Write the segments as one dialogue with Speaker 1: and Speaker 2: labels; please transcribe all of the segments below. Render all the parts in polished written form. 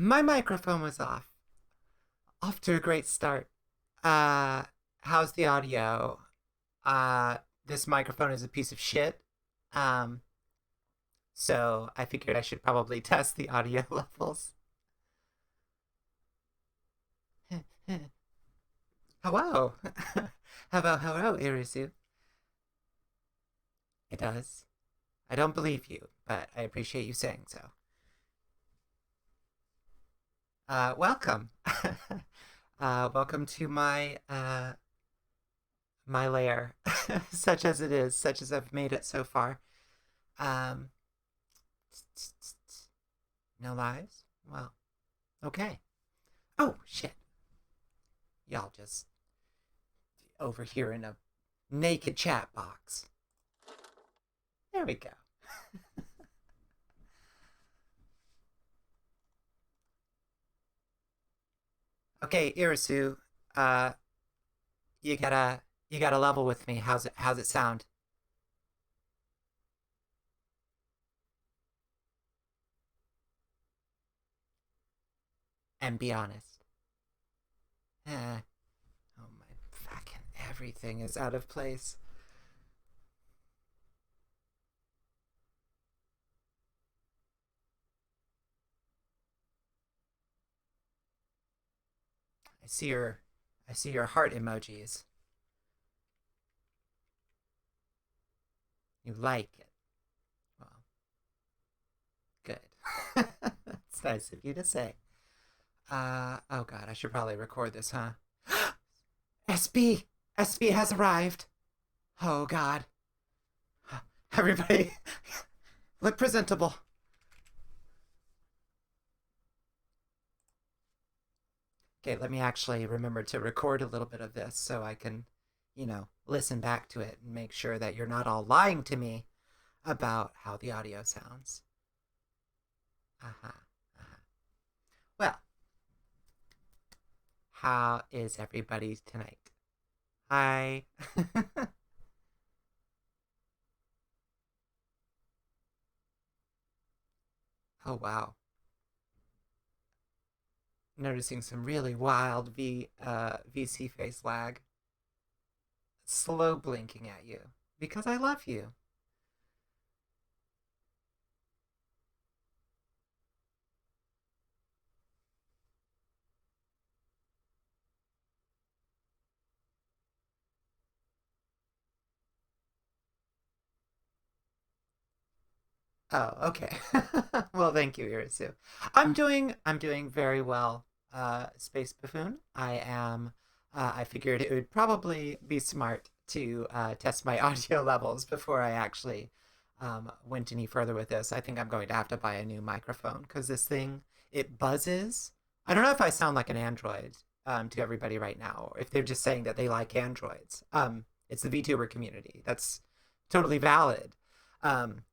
Speaker 1: My microphone was off. Off to a great start. Uh, how's the audio? Uh, this microphone is a piece of shit. Um, so I figured I should probably test the audio levels. Hello. Hello, Irisu. It does. I don't believe you, but I appreciate you saying so. Welcome. Welcome to my lair, such as it is, such as I've made it so far. Um, no lies? Well, okay. Oh, shit. Y'all just over here in a naked chat box. There we go. Okay, Irisu, uh, you gotta level with me. How's it sound? And be honest. Eh. Oh my fucking everything is out of place. I see your I see your heart emojis. You like it. Well, good. It's nice of you to say. Oh god, I should probably record this, huh? SB! SB has arrived! Oh god. Everybody, look presentable. Okay, let me actually remember to record a little bit of this so I can, listen back to it and make sure that you're not all lying to me about how the audio sounds. Uh-huh. Uh-huh. Well, how is everybody tonight? Hi. Oh wow. Noticing some really wild VC face lag. Slow blinking at you because I love you. Oh, okay. Well, thank you, Irisu. I'm doing very well, Space Buffoon. I figured it would probably be smart to test my audio levels before I actually went any further with this. I think I'm going to have to buy a new microphone because this thing, it buzzes. I don't know if I sound like an android to everybody right now, or if they're just saying that they like androids. It's the VTuber community. That's totally valid. Um,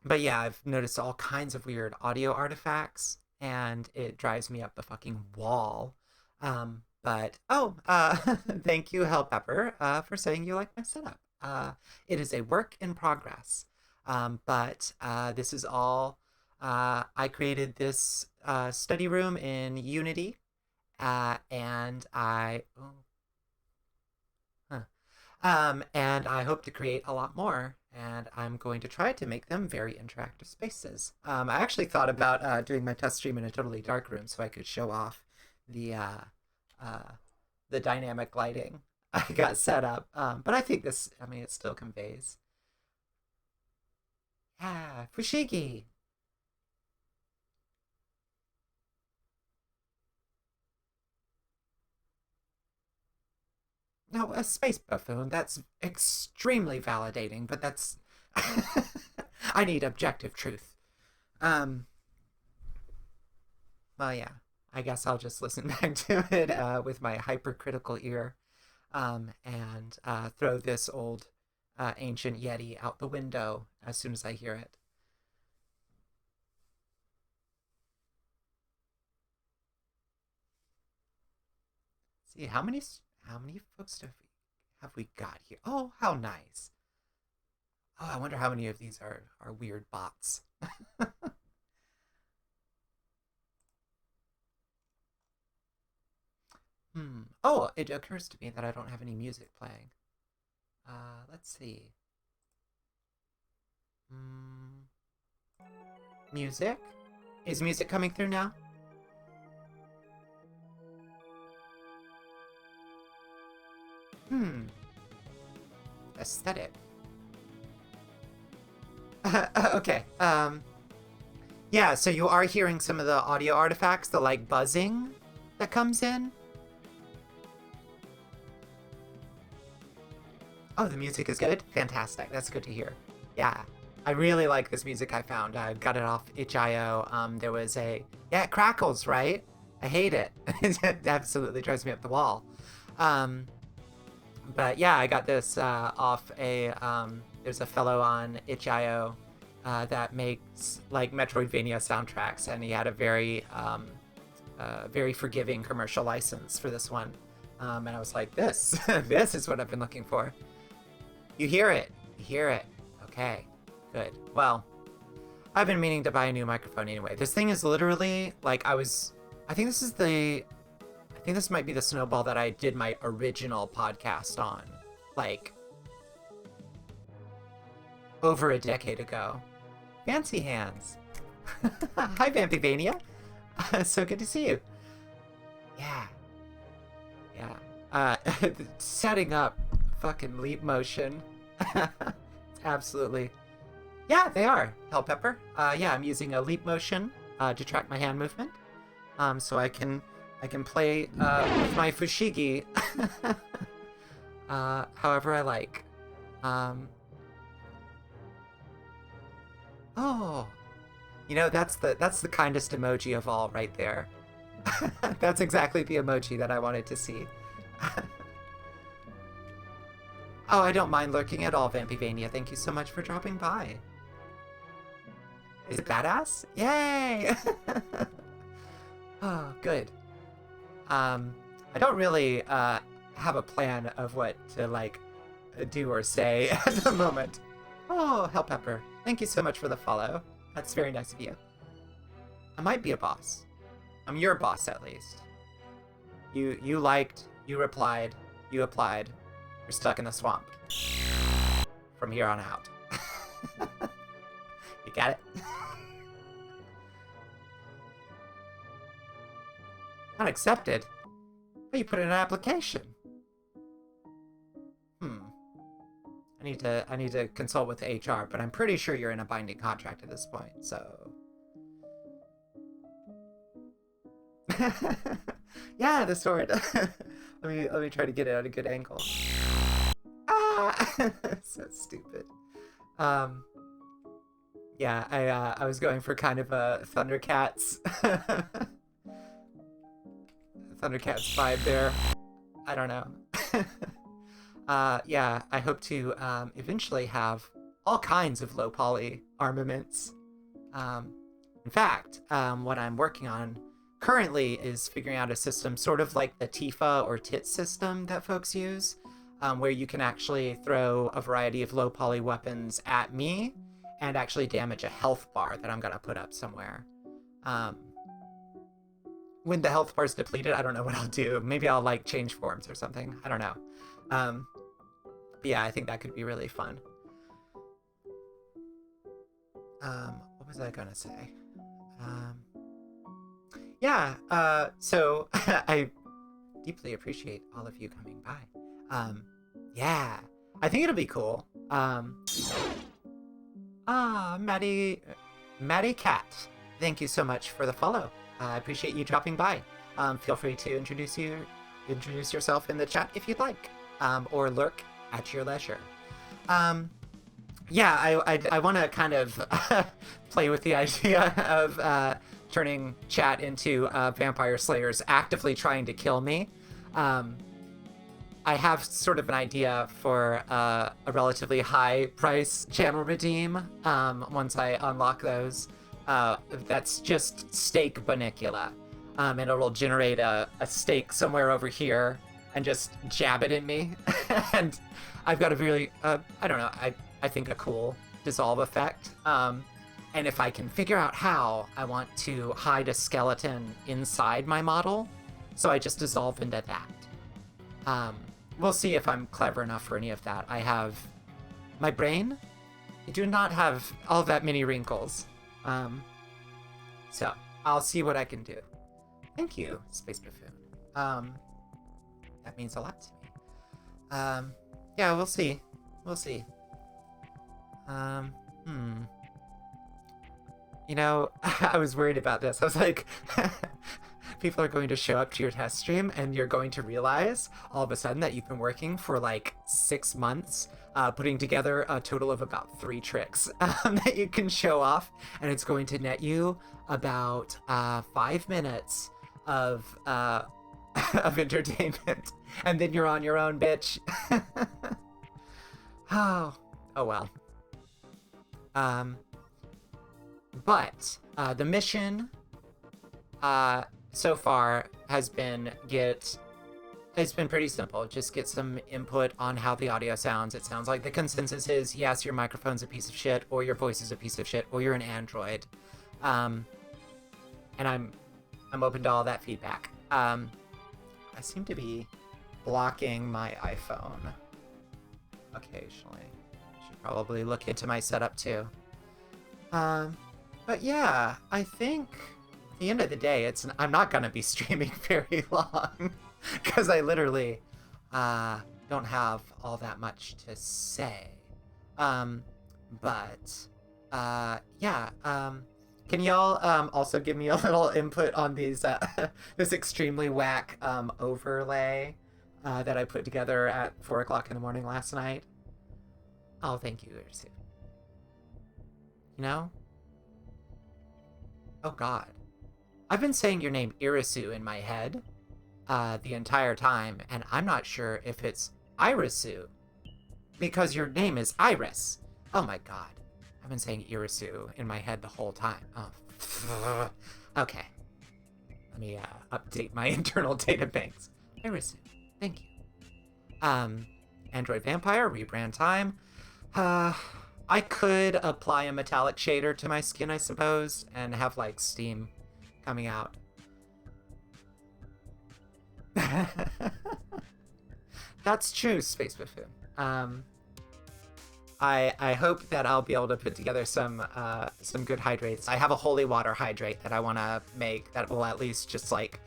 Speaker 1: but yeah, I've noticed all kinds of weird audio artifacts, and it drives me up the fucking wall. Thank you, Hell Pepper, for saying you like my setup. It is a work in progress, but this is all. I created this study room in Unity, and I. Oh, huh. And I hope to create a lot more. And I'm going to try to make them very interactive spaces. I actually thought about doing my test stream in a totally dark room so I could show off the uh, uh, the dynamic lighting I got set up. But I think this, I mean, it still conveys. Yeah, Fushigi. No, a space buffoon. That's extremely validating, but that's. I need objective truth. Um, Well, yeah. I guess I'll just listen back to it with my hypercritical ear and throw this old ancient Yeti out the window as soon as I hear it. See how many folks have we got here? Oh, how nice. Oh, I wonder how many of these are weird bots. Oh, it occurs to me that I don't have any music playing. Let's see. Music? Is music coming through now? Aesthetic. Okay. Yeah, so you are hearing some of the audio artifacts, the like buzzing that comes in. Oh, the music is good? Fantastic. That's good to hear. Yeah. I really like this music I found. I got it off itch.io. There was a... Yeah, it crackles, right? I hate it. It absolutely drives me up the wall. But yeah, I got this off a... there's a fellow on itch.io that makes like Metroidvania soundtracks, and he had a very forgiving commercial license for this one. And I was like, this is what I've been looking for. You hear it. You hear it. Okay, good. Well, I've been meaning to buy a new microphone anyway. This thing is literally like I think this might be the snowball that I did my original podcast on, like over a decade ago. Fancy hands. Hi, Vampivania. So good to see you. Yeah. Setting up fucking leap motion. It's absolutely... Yeah, they are. Hell Pepper. Yeah, I'm using a leap motion to track my hand movement. So I can play with my fushigi however I like. Oh, you know, that's the kindest emoji of all right there. That's exactly the emoji that I wanted to see. Oh, I don't mind lurking at all, Vampivania. Thank you so much for dropping by. Is it badass? Yay! Oh, good. I don't really have a plan of what to like do or say at the moment. Oh, Hell Pepper. Thank you so much for the follow. That's very nice of you. I might be a boss. I'm your boss, at least. You liked, you replied, you applied. You're stuck in the swamp. From here on out. You got it? Not accepted? Oh, you put in an application. I need to consult with HR, but I'm pretty sure you're in a binding contract at this point, so... Yeah, the sword. let me try to get it at a good angle. Ah! So stupid. Yeah, I was going for kind of a Thundercats Thundercats vibe there. I don't know. Yeah, I hope to eventually have all kinds of low poly armaments. In fact, what I'm working on currently is figuring out a system sort of like the Tifa or TIT system that folks use, where you can actually throw a variety of low poly weapons at me and actually damage a health bar that I'm gonna put up somewhere. When the health bar's depleted, I don't know what I'll do. Maybe I'll like change forms or something. I don't know. But yeah, I think that could be really fun. What was I gonna say? Yeah, so I deeply appreciate all of you coming by. Yeah, I think it'll be cool. Maddie Cat, thank you so much for the follow. I appreciate you dropping by. Feel free to introduce yourself in the chat if you'd like, or lurk at your leisure. Yeah, I want to kind of play with the idea of turning chat into vampire slayers actively trying to kill me. I have sort of an idea for a relatively high price channel redeem once I unlock those. That's just steak Bonnicula. And it'll generate a steak somewhere over here and just jab it in me. And I've got a really, I don't know, I think a cool dissolve effect. And if I can figure out how, I want to hide a skeleton inside my model so I just dissolve into that. We'll see if I'm clever enough for any of that. I have my brain. I do not have all that many wrinkles. So I'll see what I can do. Thank you, Space Buffoon. That means a lot to me. Yeah, we'll see. We'll see. You know, I was worried about this. I was like, people are going to show up to your test stream and you're going to realize all of a sudden that you've been working for like 6 months, putting together a total of about 3 tricks that you can show off. And it's going to net you about 5 minutes of of entertainment. And then you're on your own, bitch. Oh well. But the mission so far has been it's been pretty simple. Just get some input on how the audio sounds. It sounds like the consensus is, yes, your microphone's a piece of shit, or your voice is a piece of shit, or you're an Android. And I'm open to all that feedback. I seem to be blocking my iPhone occasionally. Should probably look into my setup too. But yeah, I think at the end of the day, I'm not gonna be streaming very long because I literally don't have all that much to say. Yeah. Can y'all also give me a little input on these this extremely whack overlay that I put together at 4 o'clock in the morning last night? Oh, thank you, Irisu. You know? Oh god. I've been saying your name Irisu in my head the entire time, and I'm not sure if it's Irisu, because your name is Iris. Oh my god. I've been saying Irisu in my head the whole time. Oh. Okay. Let me update my internal data banks. Irisu. Thank you. Android Vampire, rebrand time. I could apply a metallic shader to my skin, I suppose, and have, like, steam coming out. That's true, Space Buffoon. I hope that I'll be able to put together some good hydrates. I have a holy water hydrate that I want to make that will at least just, like...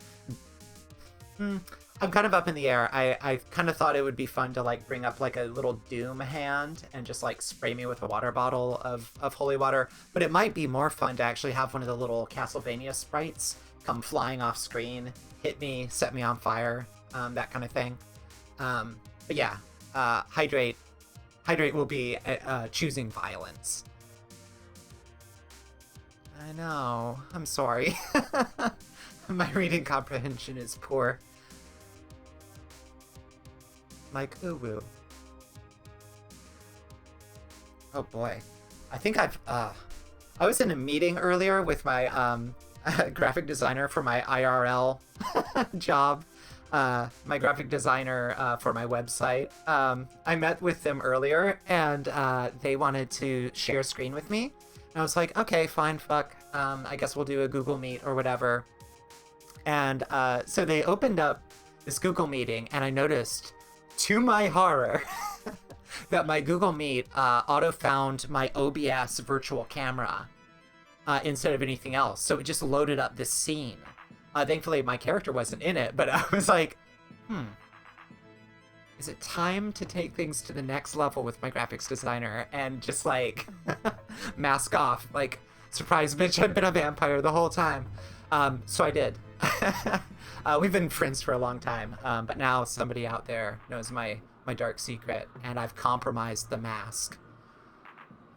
Speaker 1: I'm kind of up in the air. I kind of thought it would be fun to like bring up like a little Doom hand and just like spray me with a water bottle of holy water. But it might be more fun to actually have one of the little Castlevania sprites come flying off screen, hit me, set me on fire, that kind of thing. But yeah, hydrate will be choosing violence. I know. I'm sorry. My reading comprehension is poor. Like uwu. Oh boy. I think I was in a meeting earlier with my graphic designer for my IRL job. My graphic designer for my website. I met with them earlier and they wanted to share screen with me. And I was like, okay, fine, fuck. I guess we'll do a Google Meet or whatever. And so they opened up this Google meeting and I noticed, to my horror, that my Google Meet auto-found my OBS virtual camera instead of anything else. So it just loaded up this scene. Thankfully, my character wasn't in it, but I was like, is it time to take things to the next level with my graphics designer and just, like, mask off? Like, surprise, bitch, I've been a vampire the whole time. So I did. We've been friends for a long time, but now somebody out there knows my dark secret, and I've compromised the mask.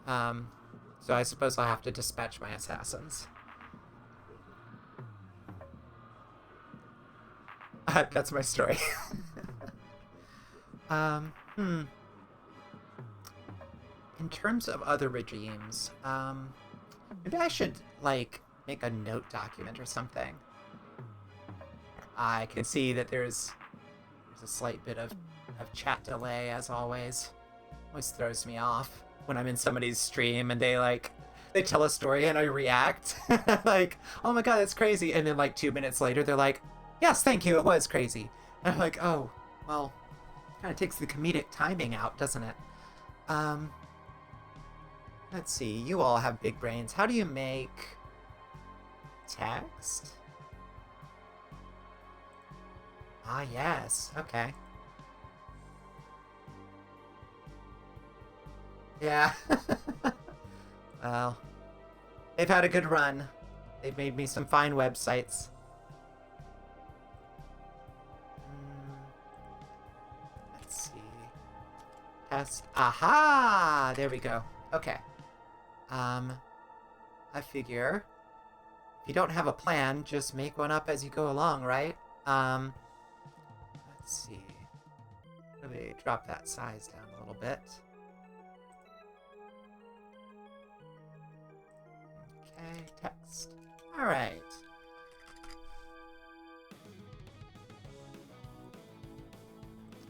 Speaker 1: So I suppose I'll have to dispatch my assassins. That's my story. In terms of other regimes, maybe I should, like, make a note document or something. I can see that there's a slight bit of chat delay, as always. Always throws me off when I'm in somebody's stream and they tell a story and I react. Like, oh my god, that's crazy. And then like 2 minutes later, they're like, Yes, thank you. It was crazy. And I'm like, oh, well, kind of takes the comedic timing out, doesn't it? Um, let's see. You all have big brains. How do you make text? Ah, yes. Okay. Yeah. Well, they've had a good run. They've made me some fine websites. Let's see. Test. Aha! There we go. Okay. Um, I figure if you don't have a plan, just make one up as you go along, right? Let's see. Let me drop that size down a little bit. Okay, text. All right.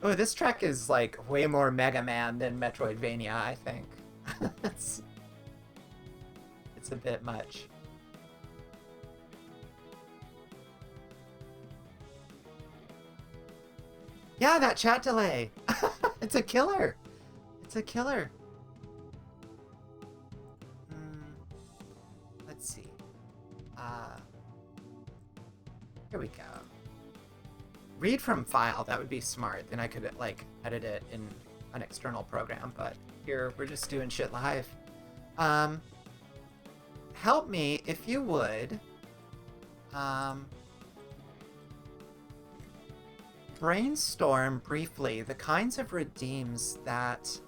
Speaker 1: Oh, this track is like way more Mega Man than Metroidvania, I think. it's, it's a bit much. Yeah, that chat delay. It's a killer. It's a killer. Let's see. Here we go. Read from file, that would be smart. Then I could like edit it in an external program, but here we're just doing shit live. Help me if you would. Brainstorm briefly the kinds of redeems that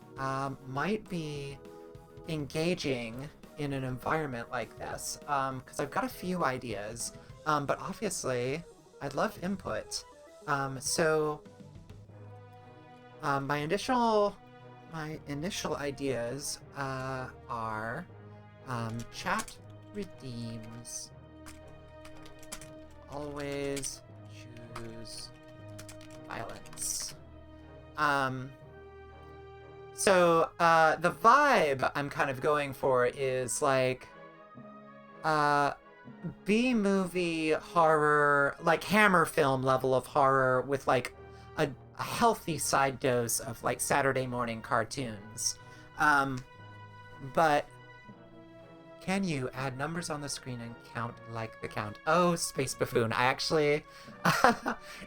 Speaker 1: might be engaging in an environment like this, because I've got a few ideas, but obviously I'd love input. My initial ideas are chat redeems. Always choose violence. The vibe I'm kind of going for is like B-movie horror, like Hammer film level of horror with like a healthy side dose of like Saturday morning cartoons. But can you add numbers on the screen and count like the count? Oh, Space Buffoon. I actually,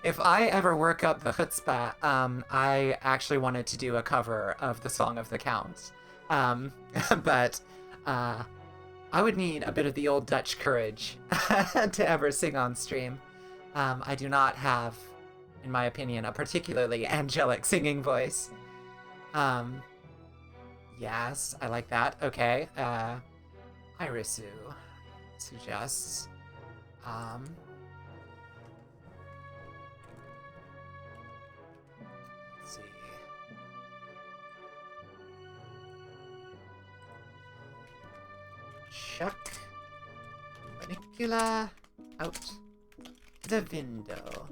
Speaker 1: if I ever work up the chutzpah, I actually wanted to do a cover of the Song of the Count. But I would need a bit of the old Dutch courage to ever sing on stream. I do not have, in my opinion, a particularly angelic singing voice. Yes, I like that. Okay. Irisu suggests. Let's see. Chuck Bonnicula out the window.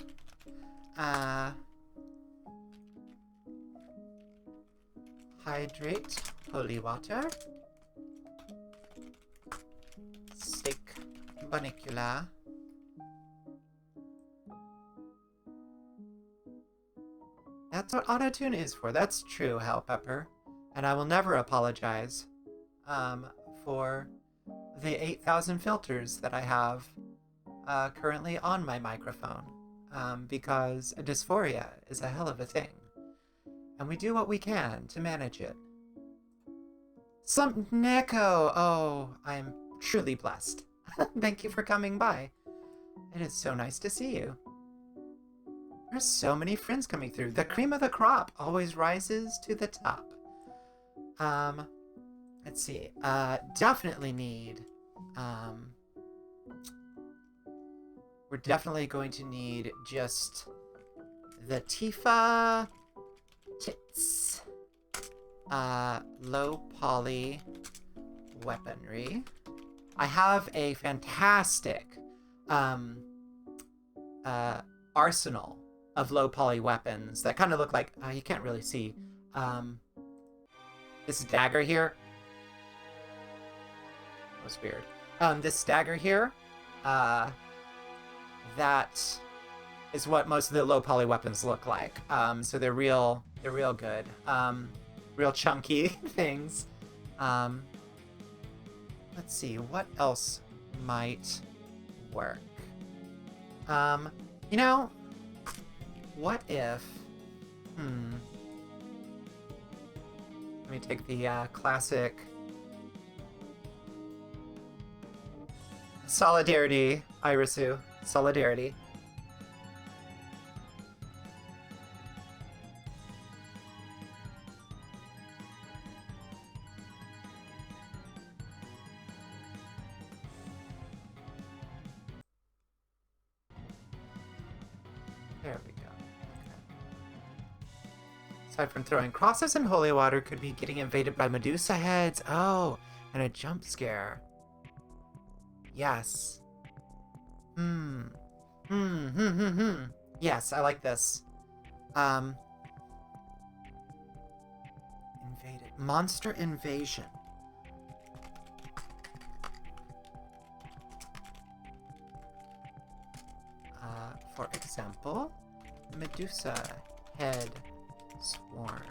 Speaker 1: Hydrate holy water. Steak Bonnicula. That's what autotune is for. That's true, Hal Pepper. And I will never apologize for the 8,000 filters that I have currently on my microphone, because dysphoria is a hell of a thing, and we do what we can to manage it. Some Neko! Oh, I'm truly blessed. Thank you for coming by. It is so nice to see you. There's so many friends coming through. The cream of the crop always rises to the top. Let's see. Definitely need. We're definitely going to need just the Tifa tits. Low poly weaponry. I have a fantastic arsenal of low poly weapons that kind of look like you can't really see. This dagger here. That was weird. This dagger here. That is what most of the low poly weapons look like. So they're real good. Real chunky things. Um, let's see, what else might work? You know, what if, let me take the classic Solidarity, Irisu. Solidarity. There we go. Okay. Aside from throwing crosses in holy water, could be getting invaded by Medusa heads. Oh, and a jump scare. Yes. Yes, I like this. Invaded. Monster invasion. For example, Medusa head swarm.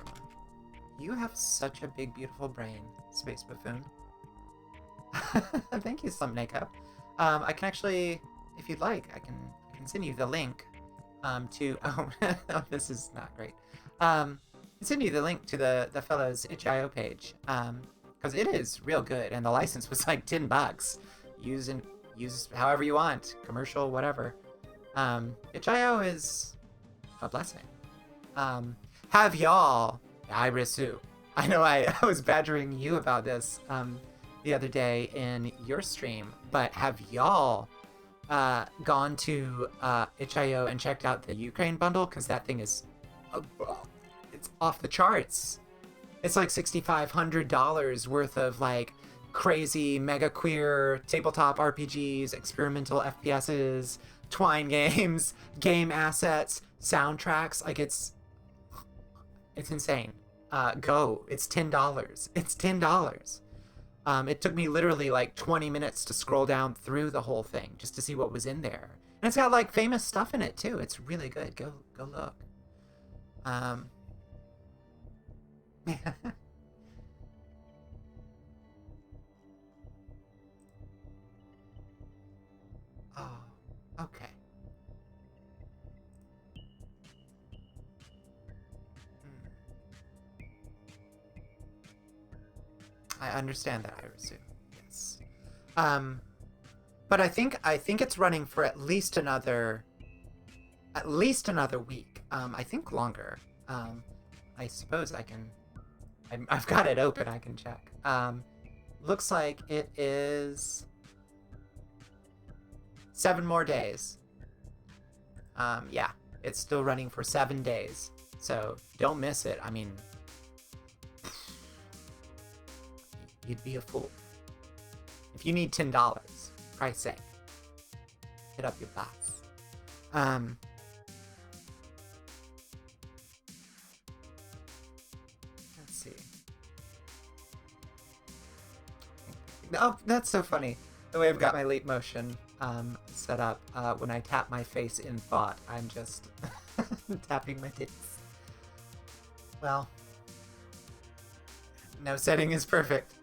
Speaker 1: You have such a big, beautiful brain, Space Buffoon. Thank you, Slump Makeup. I can actually, if you'd like, I can send you the link to. Oh, no, this is not great. Send you the link to the fellow's itch.io page because it is real good, and the license was like $10. Use however you want, commercial, whatever. Itch.io is a blessing. Have y'all, Irisu? I know I was badgering you about this the other day in your stream, but have y'all gone to itch.io and checked out the Ukraine bundle? Because that thing is, it's off the charts. It's like $6,500 worth of like crazy mega queer tabletop RPGs, experimental FPSs, twine games, game assets, soundtracks. Like it's insane. Go. It's $10. It's $10. It took me literally like 20 minutes to scroll down through the whole thing just to see what was in there. And it's got like famous stuff in it too. It's really good. Go look. Oh, okay. I understand that, Irisu. Yes. But I think it's running for at least another week. I think longer. I suppose I can. I've got it open. I can check. Looks like it is 7 more days. Yeah, it's still running for 7 days. So don't miss it. I mean, you'd be a fool. If you need $10, Christ's sake, hit up your boss. Let's see. Oh, that's so funny. The way I've got my leap motion set up, when I tap my face in thought, I'm just tapping my tits. Well, no setting is perfect.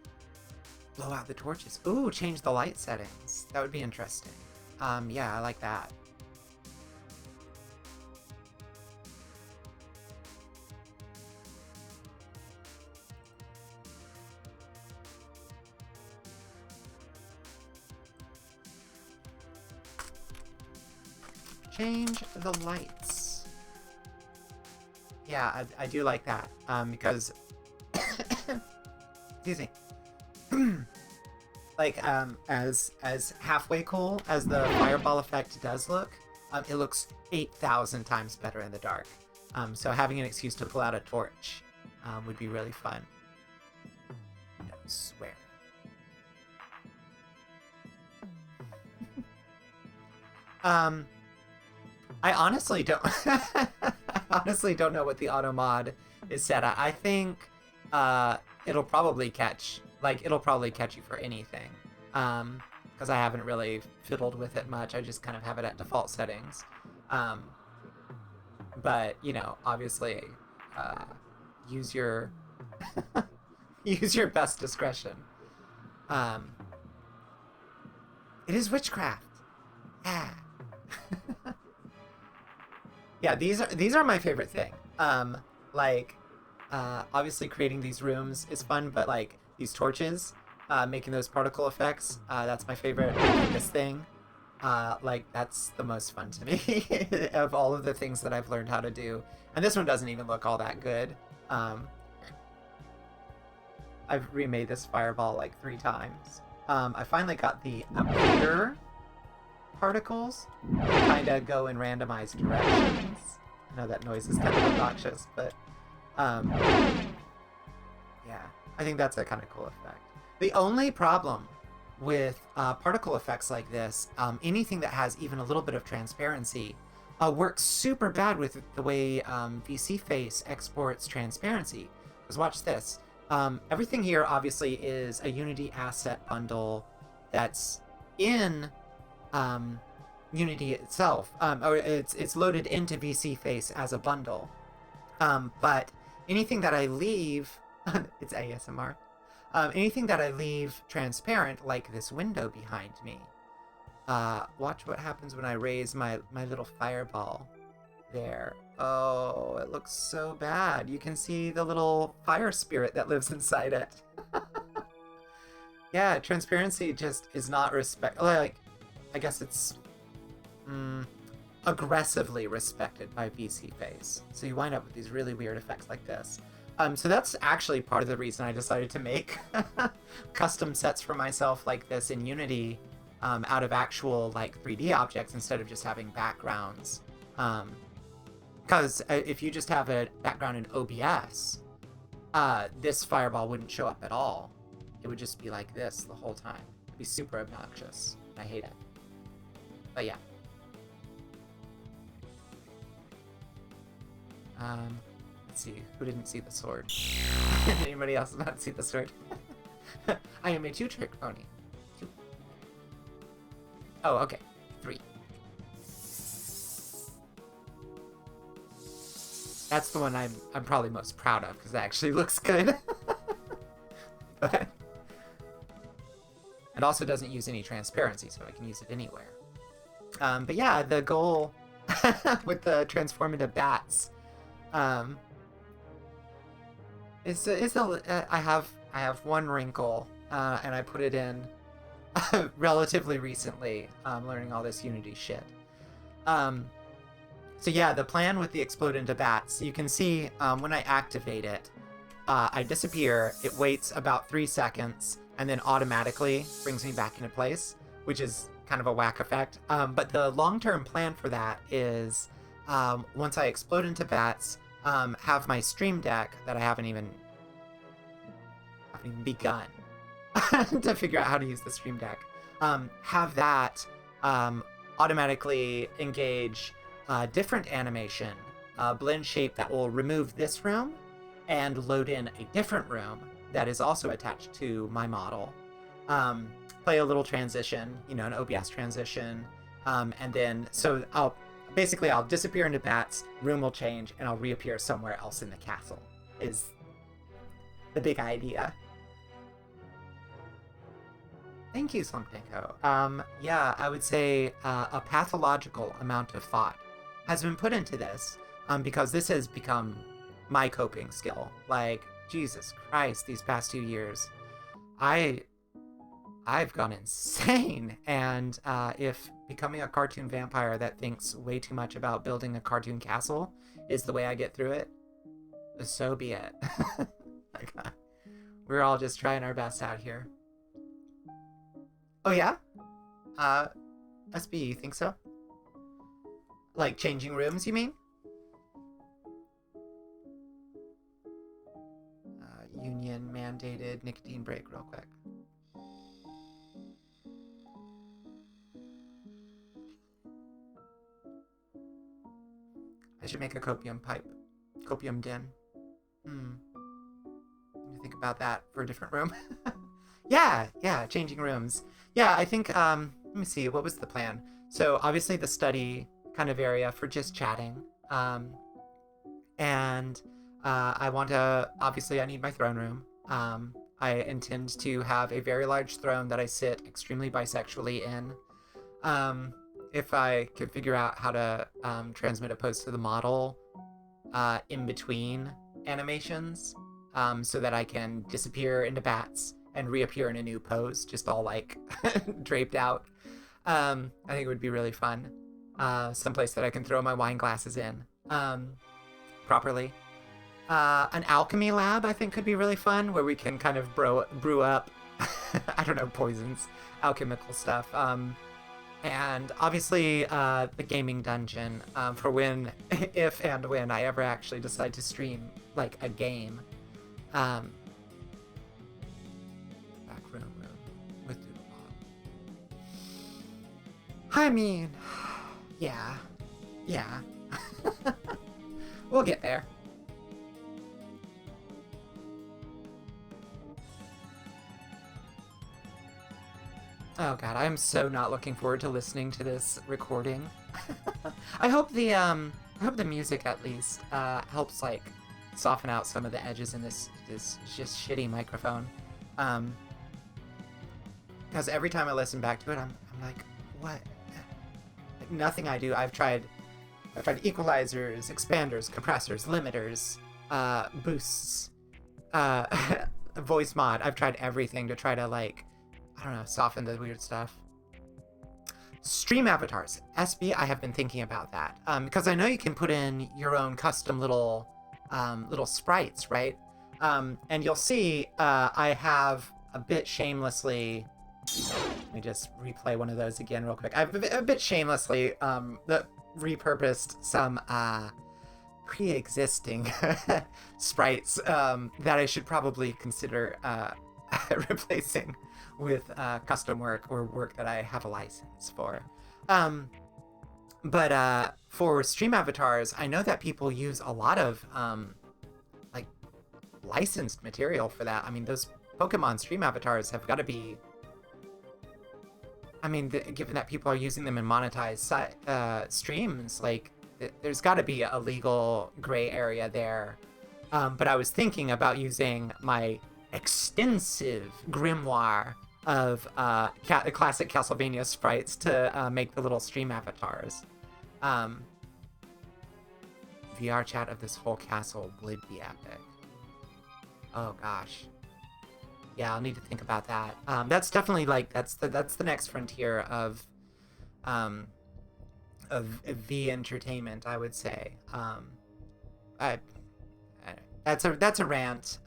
Speaker 1: Blow out the torches. Ooh, change the light settings. That would be interesting. Yeah, I like that. Change the lights. Yeah, I do like that. Because excuse me. Like as halfway cool as the fireball effect does look, it looks 8,000 times better in the dark. So having an excuse to pull out a torch would be really fun. No swear. I honestly don't. I honestly don't know what the auto mod is set at. I think it'll probably catch. Like, it'll probably catch you for anything. Because I haven't really fiddled with it much. I just kind of have it at default settings. But obviously, uh, use your use your best discretion. Um, it is witchcraft. Yeah. Yeah, these are my favorite thing. Like, obviously creating these rooms is fun, but like these torches, making those particle effects, that's my favorite. This thing, like that's the most fun to me of all of the things that I've learned how to do. And this one doesn't even look all that good. Um, I've remade this fireball like 3 times. I finally got the appear particles kind of go in randomized directions. I know that noise is kind of obnoxious, but um, yeah, I think that's a kind of cool effect. The only problem with particle effects like this, anything that has even a little bit of transparency, works super bad with the way VC Face exports transparency. Because watch this. Everything here obviously is a Unity asset bundle that's in Unity itself, or it's loaded into VC Face as a bundle. But anything that I leave, it's ASMR. Anything that I leave transparent, like this window behind me. Watch what happens when I raise my little fireball. There. Oh, it looks so bad. You can see the little fire spirit that lives inside it. Yeah, transparency just is not like, I guess it's aggressively respected by VC Face. So you wind up with these really weird effects like this. So that's actually part of the reason I decided to make custom sets for myself like this in Unity, out of actual like 3D objects instead of just having backgrounds. Because if you just have a background in OBS, this fireball wouldn't show up at all. It would just be like this the whole time. It'd be super obnoxious. I hate it. But yeah. Let's see. Who didn't see the sword? Anybody else not see the sword? I am a 2-trick pony. 2. Oh, okay. 3. That's the one I'm probably most proud of because it actually looks good. But it also doesn't use any transparency, so I can use it anywhere. But yeah, the goal with the transformative bats I have one wrinkle, and I put it in relatively recently, learning all this Unity shit. So yeah, the plan with the explode into bats, you can see when I activate it, I disappear, it waits about 3 seconds, and then automatically brings me back into place, which is kind of a whack effect. But the long-term plan for that is, once I explode into bats, have my stream deck that I haven't even begun to figure out how to use the stream deck, have that automatically engage different animation, blend shape that will remove this room and load in a different room that is also attached to my model. Play a little transition, an OBS transition, and then so I'll disappear into bats, room will change, and I'll reappear somewhere else in the castle, is the big idea. Thank you, Slumpdenko. Yeah, I would say a pathological amount of thought has been put into this, because this has become my coping skill. Like, Jesus Christ, these past 2 years, I've gone insane, and if becoming a cartoon vampire that thinks way too much about building a cartoon castle is the way I get through it, so be it. Like, we're all just trying our best out here. Oh yeah? SB, you think so? Like changing rooms, you mean? Union mandated nicotine break real quick. I should make a copium pipe. Copium den. Think about that for a different room. Yeah, changing rooms. Yeah, I think, let me see, what was the plan? So obviously the study kind of area for just chatting. And I want to, obviously, I need my throne room. I intend to have a very large throne that I sit extremely bisexually in. Um, if I could figure out how to transmit a pose to the model in between animations, so that I can disappear into bats and reappear in a new pose, just all like draped out. I think it would be really fun. Someplace that I can throw my wine glasses in properly. An alchemy lab, I think, could be really fun, where we can kind of brew up, I don't know, poisons, alchemical stuff. And obviously, the gaming dungeon, for when, if and when I ever actually decide to stream, like, a game. Back room with Doodlebot. I mean, yeah. We'll get there. Oh god, I'm so not looking forward to listening to this recording. I hope the music at least helps like soften out some of the edges in this just shitty microphone. Because every time I listen back to it, I'm like, what? Like, nothing I do. I've tried equalizers, expanders, compressors, limiters, boosts, voice mod. I've tried everything to try to like, I don't know, soften the weird stuff. Stream avatars, SB. I have been thinking about that because I know you can put in your own custom little sprites, right? And you'll see I have a bit shamelessly. Let me just replay one of those again real quick. I've a bit shamelessly repurposed some pre-existing sprites that I should probably consider replacing with custom work or work that I have a license for. But for stream avatars, I know that people use a lot of like licensed material for that. I mean, those Pokemon stream avatars have got to be. I mean, given that people are using them in monetized streams, like there's got to be a legal gray area there. But I was thinking about using my extensive grimoire of classic Castlevania sprites to make the little stream avatars. VR chat of this whole castle would be epic. Oh gosh. Yeah, I'll need to think about that. That's definitely like that's the next frontier of V entertainment, I would say. That's a rant.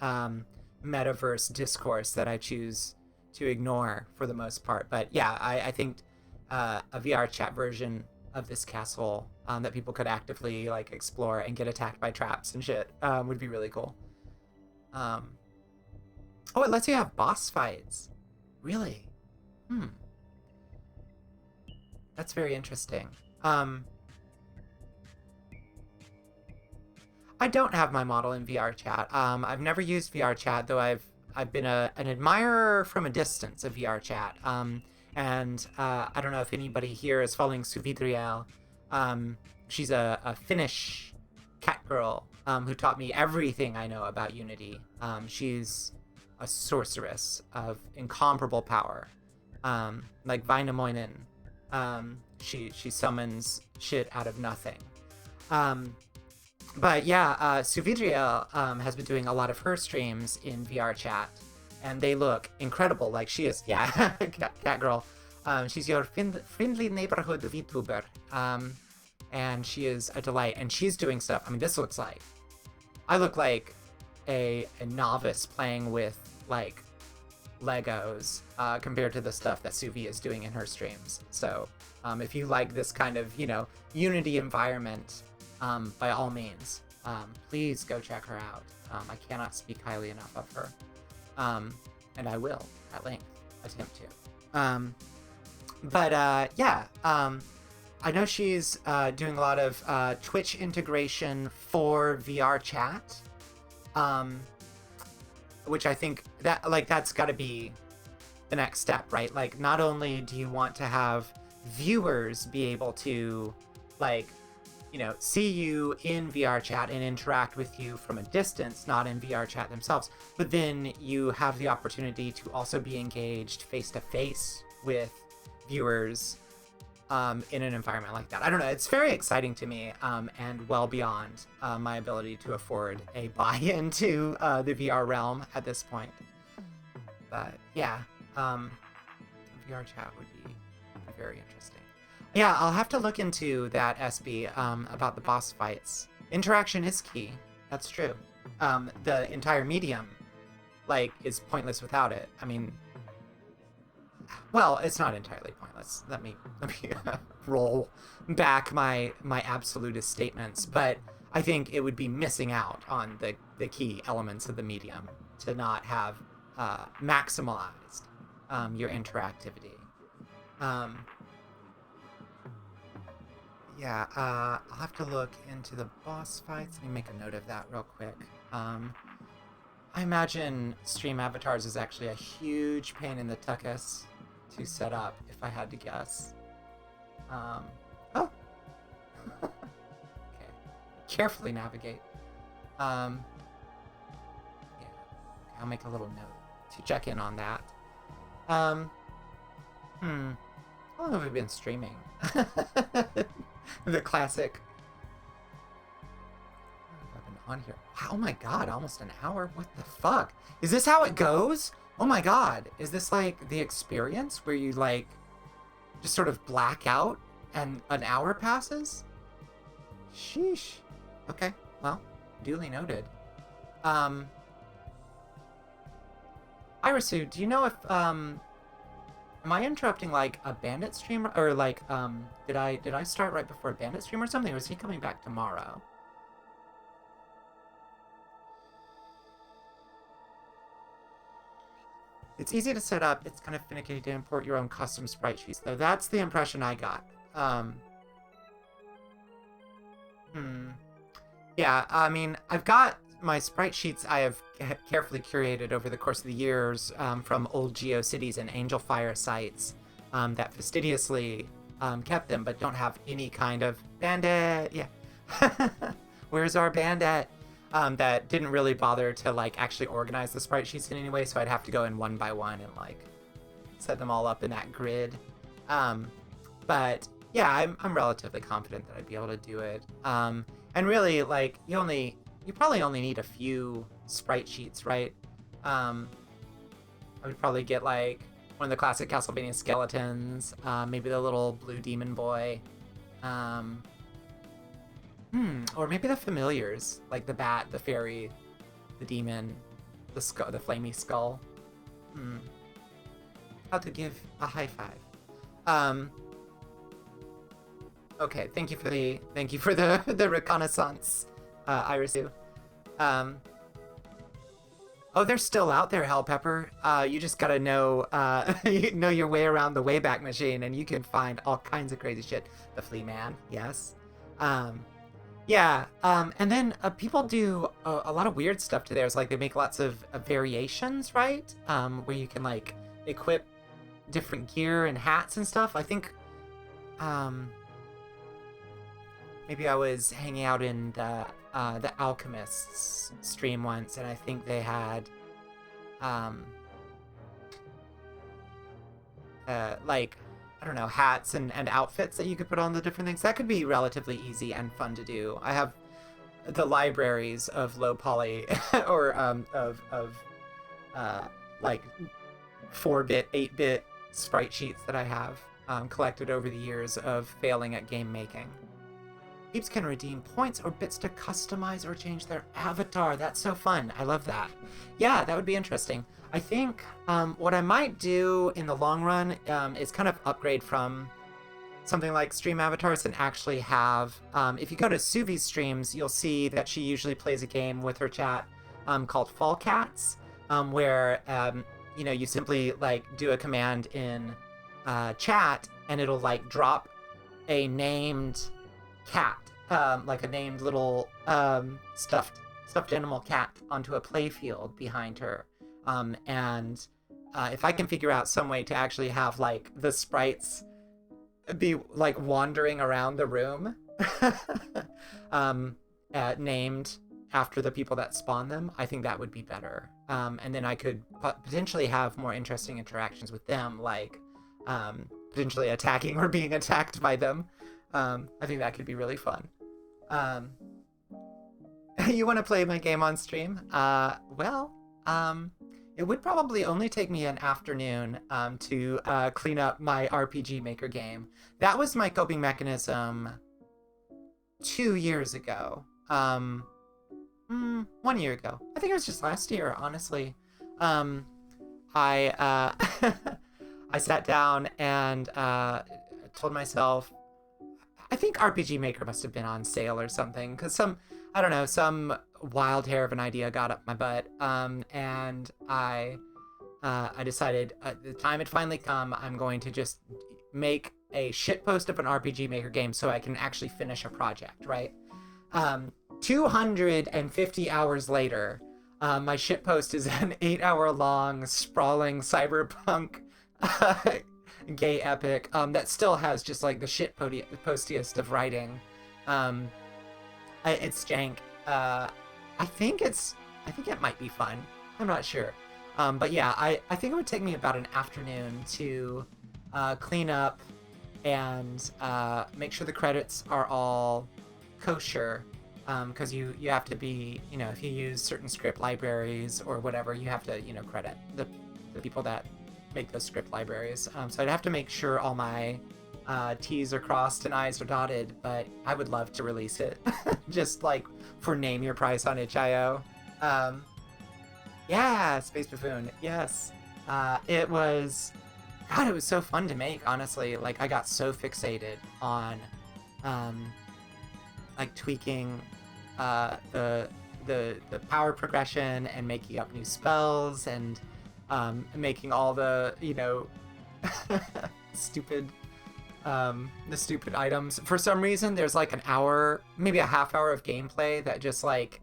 Speaker 1: Metaverse discourse that I choose to ignore for the most part. But yeah, I think a VR chat version of this castle that people could actively like explore and get attacked by traps and shit would be really cool. Oh, it lets you have boss fights. Really? That's very interesting. I don't have my model in VR chat. I've never used VR chat, though I've been an admirer from a distance of VR chat. And I don't know if anybody here is following Suvidriel. She's a Finnish cat girl who taught me everything I know about Unity. She's a sorceress of incomparable power. Like Vainamoinen. She summons shit out of nothing. But yeah, Suvidriel has been doing a lot of her streams in VR chat, and they look incredible. Like she is, yeah, cat girl. She's your friendly neighborhood VTuber, and she is a delight. And she's doing stuff. I mean, this looks like I look like a novice playing with like Legos compared to the stuff that Suvi is doing in her streams. So if you like this kind of Unity environment. By all means, please go check her out. I cannot speak highly enough of her. And I will, at length, attempt to. But yeah, I know she's doing a lot of Twitch integration for VR chat, which I think that's got to be the next step, right? Like, not only do you want to have viewers be able to, like, see you in VR chat and interact with you from a distance, not in VR chat themselves. But then you have the opportunity to also be engaged face to face with viewers in an environment like that. I don't know. It's very exciting to me, and well beyond my ability to afford a buy-in to the VR realm at this point. But yeah, VR chat would be very interesting. Yeah, I'll have to look into that, SB, about the boss fights. Interaction is key. That's true. The entire medium, is pointless without it. I mean, well, it's not entirely pointless. Let me roll back my absolutist statements, but I think it would be missing out on the key elements of the medium to not have maximalized your interactivity. Yeah, I'll have to look into the boss fights. Let me make a note of that real quick. I imagine stream avatars is actually a huge pain in the tuchus to set up, if I had to guess. Oh! Okay. Carefully navigate. Yeah. Okay, I'll make a little note to check in on that. How long have we been streaming? The classic. I've been on here. Oh my god, almost an hour? What the fuck? Is this how it goes? Oh my god. Is this like the experience where you just sort of black out and an hour passes? Sheesh. Okay, well, duly noted. Irisu, do you know if am I interrupting a bandit stream, or did I start right before a bandit stream or something, or is he coming back tomorrow? It's easy to set up. It's kind of finicky to import your own custom sprite sheets, though. That's the impression I got. Yeah, I mean, I've got my sprite sheets I have carefully curated over the course of the years from old GeoCities and Angel Fire sites that fastidiously kept them, but don't have any kind of bandit. Yeah. Where's our bandit? That didn't really bother to actually organize the sprite sheets in any way, so I'd have to go in one by one and set them all up in that grid. But yeah, I'm relatively confident that I'd be able to do it. And really, you probably only need a few sprite sheets, right? I would probably get one of the classic Castlevania skeletons, maybe the little blue demon boy, or maybe the familiars, like the bat, the fairy, the demon, the skull, the flamey skull. How to give a high five. Okay, thank you for the reconnaissance, Irisu. Oh, they're still out there, Hellpepper. You just gotta know know your way around the Wayback Machine, and you can find all kinds of crazy shit. The Flea Man, yes. Yeah, and then people do a lot of weird stuff to theirs. They make lots of variations, right? Where you can equip different gear and hats and stuff. I think maybe I was hanging out in the Alchemists stream once, and I think they had I don't know, hats and outfits that you could put on the different things. That could be relatively easy and fun to do. I have the libraries of low poly or of 4-bit, 8-bit sprite sheets that I have collected over the years of failing at game making. Peeps can redeem points or bits to customize or change their avatar. That's so fun. I love that. Yeah, that would be interesting. I think what I might do in the long run is kind of upgrade from something like Stream Avatars and actually have... if you go to Suvi's streams, you'll see that she usually plays a game with her chat called Fall Cats, where you simply do a command in chat, and it'll drop a named cat, like a named little stuffed animal cat onto a playfield behind her. And if I can figure out some way to actually have the sprites be wandering around the room um, named after the people that spawn them, I think that would be better. And then I could potentially have more interesting interactions with them, like potentially attacking or being attacked by them. I think that could be really fun. Um, you want to play my game on stream? It would probably only take me an afternoon to clean up my RPG Maker game. That was my coping mechanism 2 years ago. 1 year ago. I think it was just last year, honestly. I I sat down and told myself, I think RPG Maker must have been on sale or something, because I don't know, some wild hair of an idea got up my butt, and I decided the time had finally come. I'm going to just make a shitpost of an RPG Maker game so I can actually finish a project, right? 250 hours later, my shitpost is an 8-hour-long, sprawling cyberpunk gay epic that still has just like the shit postiest of writing. It's jank. I think it might be fun. I'm not sure. But yeah, I think it would take me about an afternoon to clean up and make sure the credits are all kosher. Because you have to be, if you use certain script libraries or whatever, you have to, credit the people that make those script libraries. So I'd have to make sure all my T's are crossed and I's are dotted, but I would love to release it. Just like for name your price on itch.io. Yeah, Space Buffoon, yes. It was so fun to make, honestly. Like, I got so fixated on like tweaking the power progression and making up new spells and making all the stupid items. For some reason, there's like an hour, maybe a half hour of gameplay that just like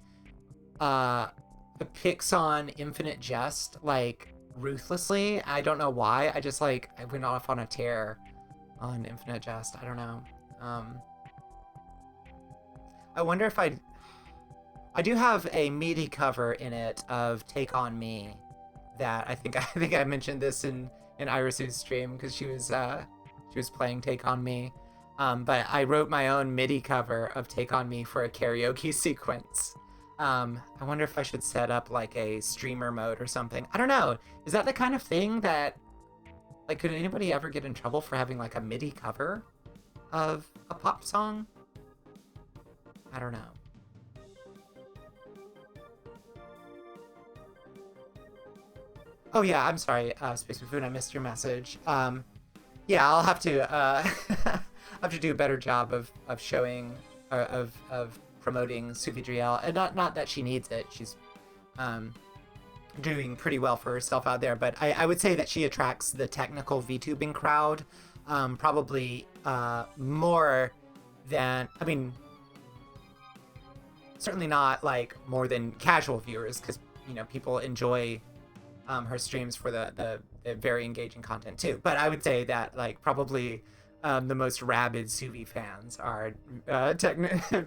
Speaker 1: picks on Infinite Jest like ruthlessly. I don't know why. I just like I went off on a tear on Infinite Jest. I don't know. I wonder if I do have a MIDI cover in it of Take On Me that I think I mentioned this in Iris's stream because she was playing Take On Me. But I wrote my own MIDI cover of Take On Me for a karaoke sequence. I wonder if I should set up like a streamer mode or something. I don't know. Is that the kind of thing that, like, could anybody ever get in trouble for having like a MIDI cover of a pop song? I don't know. Oh yeah, I'm sorry, Space Buffoon, I missed your message. Yeah, I'll have to have to do a better job of showing of promoting Sufi Driel, and not that she needs it. She's doing pretty well for herself out there, but I would say that she attracts the technical VTubing crowd probably more than, I mean, certainly not like more than casual viewers, because people enjoy her streams for the very engaging content too. But I would say that like probably the most rabid Suvi fans are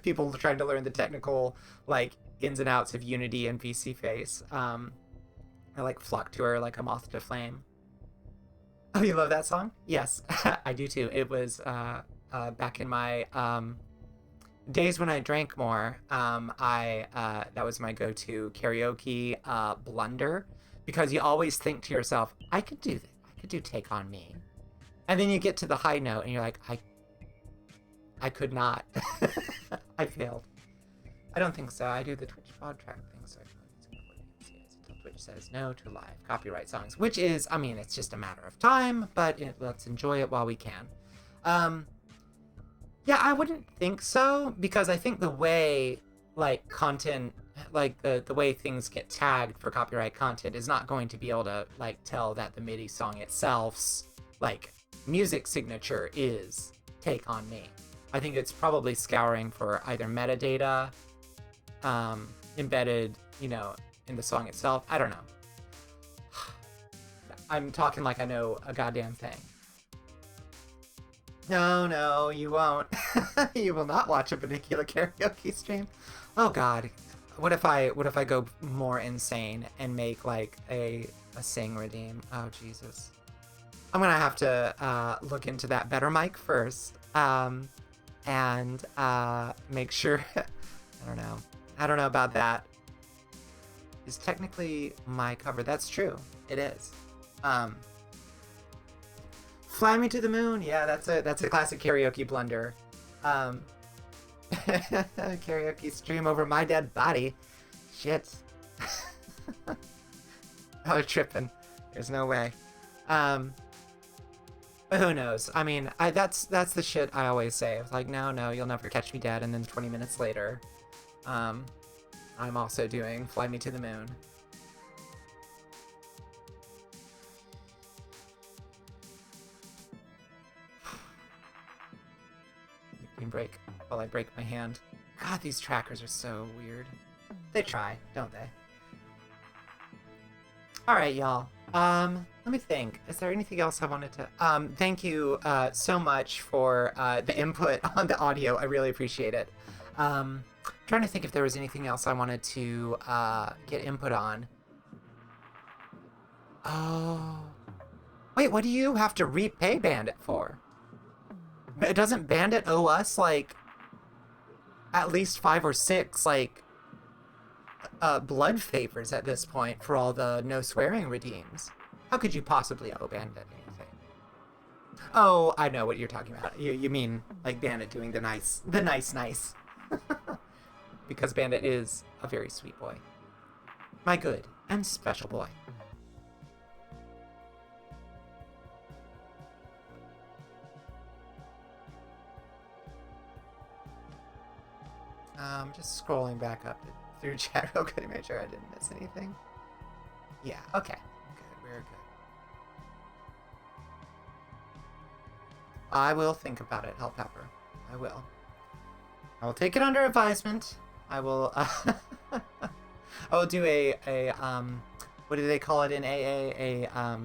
Speaker 1: people trying to learn the technical like ins and outs of Unity and VC Face. I like flock to her like a moth to flame. Oh, you love that song? Yes, I do too. It was back in my days when I drank more. That was my go-to karaoke blunder, because you always think to yourself, I could do this. I could do Take On Me. And then you get to the high note and you're like, I could not. I failed. I don't think so. I do the Twitch pod track thing, so until Twitch says no to live copyright songs, which is, I mean, it's just a matter of time, but let's enjoy it while we can. Yeah, I wouldn't think so, because I think the way like content, like the way things get tagged for copyright content is not going to be able to like tell that the MIDI song itself's like music signature is Take On Me. I think it's probably scouring for either metadata embedded, in the song itself. I don't know. I'm talking like I know a goddamn thing. No, no, you won't. You will not watch a Bonnicula karaoke stream. Oh God, what if I go more insane and make like a sing redeem? Oh Jesus, I'm gonna have to look into that better mic first, and make sure. I don't know about that. Is technically my cover. That's true. It is. Um, Fly Me to the Moon. Yeah, that's a classic karaoke blunder. Um, Karaoke stream over my dead body. Shit. Oh, tripping. There's no way. Um, but who knows? I mean, that's the shit I always say. It's like, no, you'll never catch me dead. And then 20 minutes later, um, I'm also doing Fly Me to the Moon. Break while I break my hand. God, these trackers are so weird. They try, don't they? Alright, y'all. Let me think. Is there anything else I wanted to... thank you, so much for, the input on the audio. I really appreciate it. Trying to think if there was anything else I wanted to, get input on. Oh... Wait, what do you have to repay Bandit for? Doesn't Bandit owe us, like, at least 5 or 6, like, blood favors at this point for all the no swearing redeems? How could you possibly owe Bandit anything? Oh, I know what you're talking about. You mean, like, Bandit doing the nice. Because Bandit is a very sweet boy. My good and special boy. Just scrolling back up through chat real quick to make sure I didn't miss anything. Yeah, okay. Good, we're good. I will think about it, Hellpepper. I will. I will take it under advisement. I will, I will do what do they call it in AA?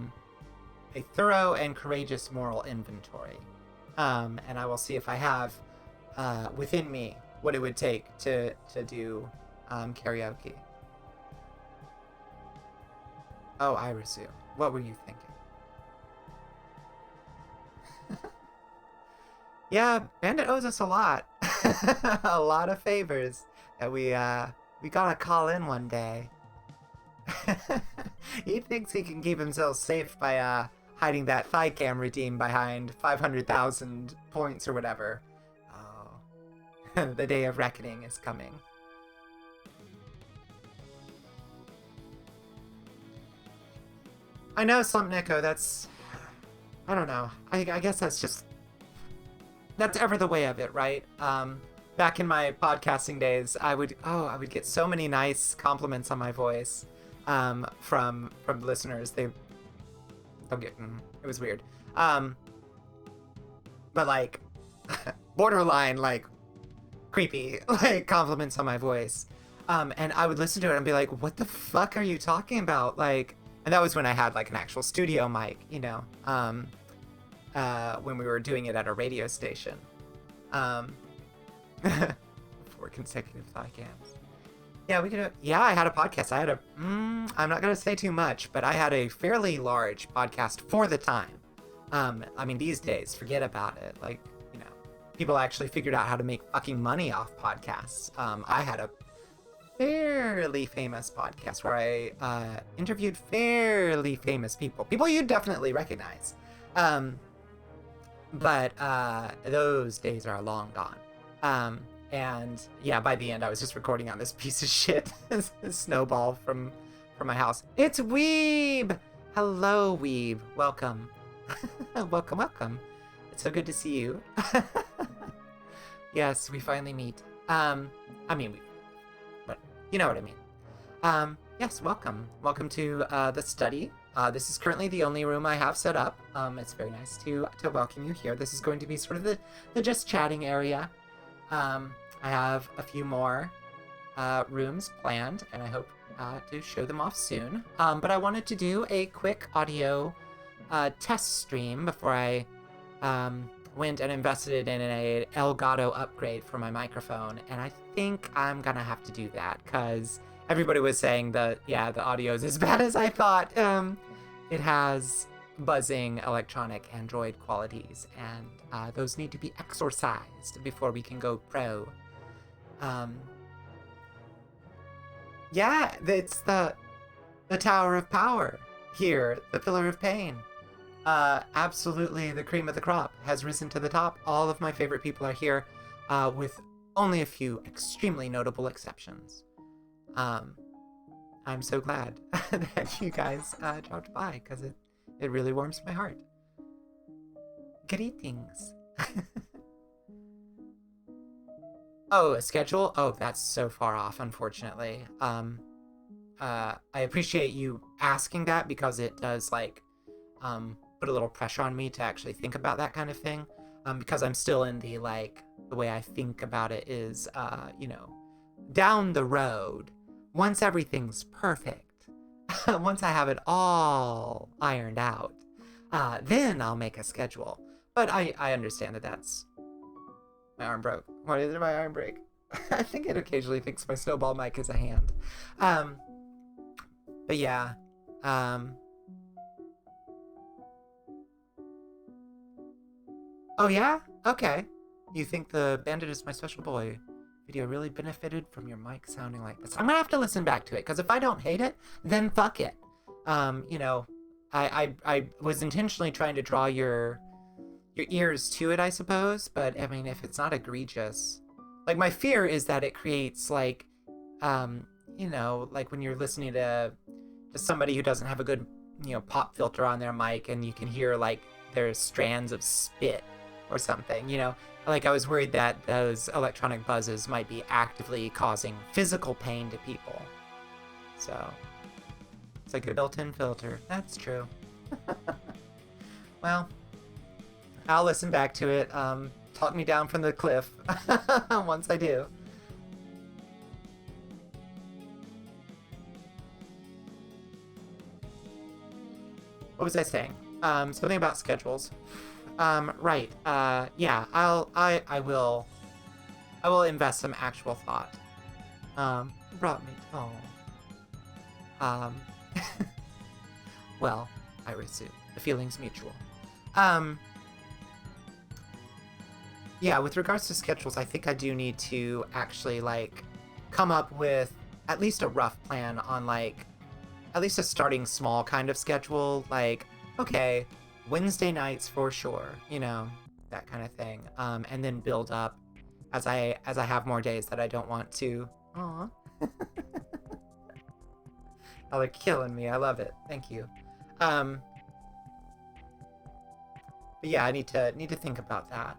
Speaker 1: A thorough and courageous moral inventory. And I will see if I have, within me, what it would take to do karaoke. Oh, Irisu, what were you thinking? Yeah, Bandit owes us a lot. A lot of favors that we gotta call in one day. He thinks he can keep himself safe by hiding that thigh cam redeem behind 500,000 points or whatever. The day of reckoning is coming. I know, Slump Nico, that's... I don't know. I guess that's ever the way of it, right? Back in my podcasting days, I would get so many nice compliments on my voice from listeners. It was weird. But like, borderline, like, creepy, like, compliments on my voice. And I would listen to it and be like, what the fuck are you talking about? Like, and that was when I had like an actual studio mic, you know, when we were doing it at a radio station. 4 consecutive thigh cams. Yeah, I had a podcast. I'm not going to say too much, but I had a fairly large podcast for the time. I mean, these days, forget about it. Like, people actually figured out how to make fucking money off podcasts. I had a fairly famous podcast where I interviewed fairly famous people you definitely recognize. But those days are long gone. And yeah, by the end, I was just recording on this piece of shit snowball from my house. It's Weeb! Hello, Weeb. Welcome. Welcome. It's so good to see you. Yes, we finally meet. But you know what I mean. Yes, welcome. Welcome to the study. This is currently the only room I have set up. It's very nice to welcome you here. This is going to be sort of the just chatting area. I have a few more rooms planned, and I hope to show them off soon. But I wanted to do a quick audio test stream before I went and invested in an Elgato upgrade for my microphone, and I think I'm gonna have to do that because everybody was saying that, yeah, the audio is as bad as I thought. It has buzzing electronic Android qualities, and those need to be exorcised before we can go pro. Yeah, it's the Tower of Power here, the Pillar of Pain. Absolutely the cream of the crop has risen to the top. All of my favorite people are here, with only a few extremely notable exceptions. I'm so glad that you guys dropped by, because it really warms my heart. Greetings. Oh, a schedule? Oh, that's so far off, unfortunately. I appreciate you asking that, because it does, like, put a little pressure on me to actually think about that kind of thing. Because I'm still in the, like, the way I think about it is, down the road, once everything's perfect, once I have it all ironed out, then I'll make a schedule. But I understand that that's... My arm broke. Why did my arm break? I think it occasionally thinks my snowball mic is a hand. But yeah. Oh yeah? Okay. You think the Bandit is my special boy video really benefited from your mic sounding like this? I'm gonna have to listen back to it, because if I don't hate it, then fuck it. I was intentionally trying to draw your ears to it, I suppose, but I mean, if it's not egregious, like, my fear is that it creates, like, like when you're listening to somebody who doesn't have a good, pop filter on their mic, and you can hear, like, there's strands of spit or something, like, I was worried that those electronic buzzes might be actively causing physical pain to people. So it's like a built-in filter. That's true. Well, I'll listen back to it. Talk me down from the cliff once I do. What was I saying? Something about schedules. Right. Yeah. I will invest some actual thought. Brought me home. Well, I assume the feeling's mutual. Yeah, with regards to schedules, I think I do need to actually, like, come up with at least a rough plan on, like, at least a starting small kind of schedule. Like, okay, Wednesday nights for sure, that kind of thing. And then build up as I have more days that I don't want to. Aw. Oh, they're killing me. I love it. Thank you. But yeah, I need to think about that.